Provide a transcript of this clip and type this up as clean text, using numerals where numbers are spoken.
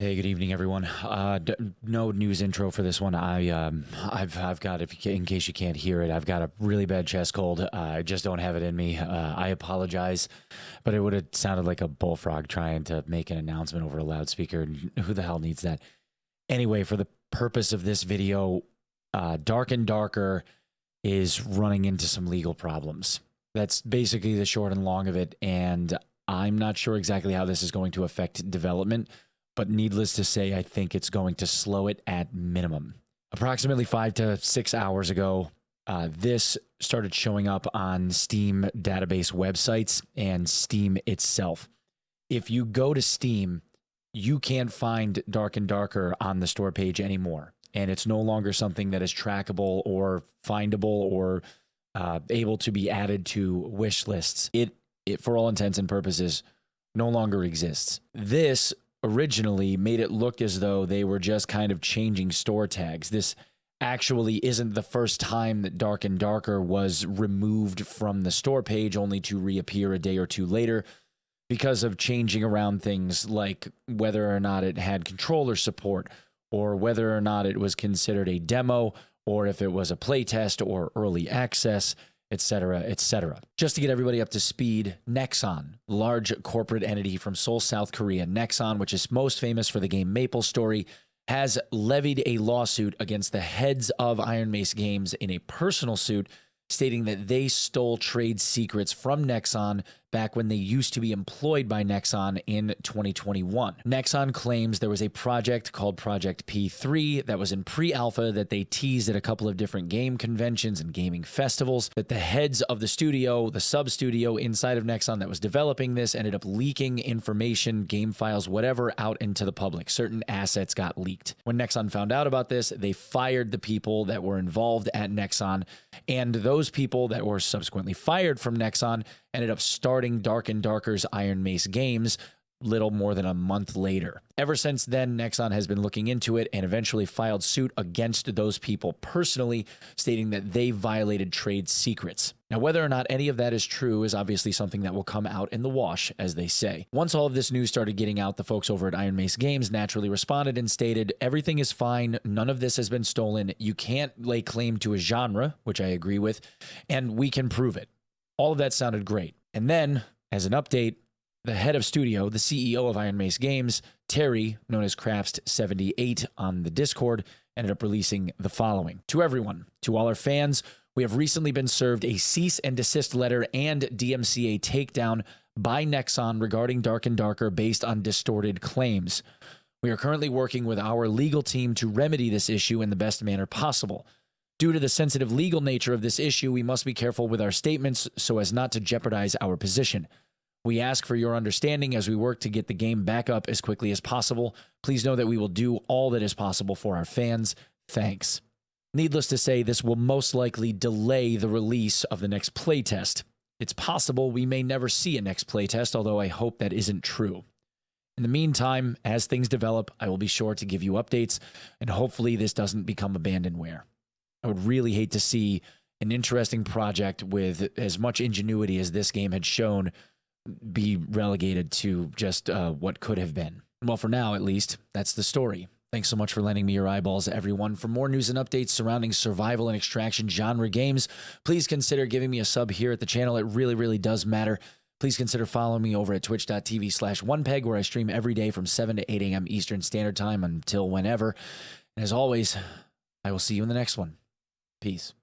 Hey, good evening, everyone. No news intro for this one. I've got, in case you can't hear it, I've got a really bad chest cold. I just don't have it in me. I apologize, but it would have sounded like a bullfrog trying to make an announcement over a loudspeaker. And who the hell needs that? Anyway, for the purpose of this video, Dark and Darker is running into some legal problems. That's basically the short and long of it. And I'm not sure exactly how this is going to affect development. But needless to say, I think it's going to slow it at minimum. Approximately 5 to 6 hours ago, this started showing up on Steam database websites and Steam itself. If you go to Steam, you can't find Dark and Darker on the store page anymore. And it's no longer something that is trackable or findable or able to be added to wish lists. It, for all intents and purposes, no longer exists. This originally made it look as though they were just kind of changing store tags. This actually isn't the first time that Dark and Darker was removed from the store page only to reappear a day or two later because of changing around things like whether or not it had controller support or whether or not it was considered a demo or if it was a playtest or early access, etc., etc. Just to get everybody up to speed, Nexon, large corporate entity from Seoul, South Korea, Nexon, which is most famous for the game MapleStory, has levied a lawsuit against the heads of Iron Mace Games in a personal suit, stating that they stole trade secrets from Nexon back when they used to be employed by Nexon in 2021. Nexon claims there was a project called Project P3 that was in pre-alpha that they teased at a couple of different game conventions and gaming festivals, that the heads of the studio, the sub-studio inside of Nexon that was developing this ended up leaking information, game files, whatever, out into the public. Certain assets got leaked. When Nexon found out about this, they fired the people that were involved at Nexon, and those people that were subsequently fired from Nexon ended up starting Dark and Darker's Iron Mace Games little more than a month later. Ever since then, Nexon has been looking into it and eventually filed suit against those people personally, stating that they violated trade secrets. Now, whether or not any of that is true is obviously something that will come out in the wash, as they say. Once all of this news started getting out, the folks over at Iron Mace Games naturally responded and stated, everything is fine, none of this has been stolen, you can't lay claim to a genre, which I agree with, and we can prove it. All of that sounded great. And then, as an update, the head of studio, the CEO of Iron Mace Games, Terry, known as Crafts78 on the Discord, ended up releasing the following. To everyone, to all our fans, we have recently been served a cease and desist letter and DMCA takedown by Nexon regarding Dark and Darker based on distorted claims. We are currently working with our legal team to remedy this issue in the best manner possible. Due to the sensitive legal nature of this issue, we must be careful with our statements so as not to jeopardize our position. We ask for your understanding as we work to get the game back up as quickly as possible. Please know that we will do all that is possible for our fans. Thanks. Needless to say, this will most likely delay the release of the next playtest. It's possible we may never see a next playtest, although I hope that isn't true. In the meantime, as things develop, I will be sure to give you updates, and hopefully this doesn't become abandonware. I would really hate to see an interesting project with as much ingenuity as this game had shown be relegated to just what could have been. Well, for now, at least, that's the story. Thanks so much for lending me your eyeballs, everyone. For more news and updates surrounding survival and extraction genre games, please consider giving me a sub here at the channel. It really, really does matter. Please consider following me over at twitch.tv/Onepeg, where I stream every day from 7 to 8 a.m. Eastern Standard Time until whenever. And as always, I will see you in the next one. Peace.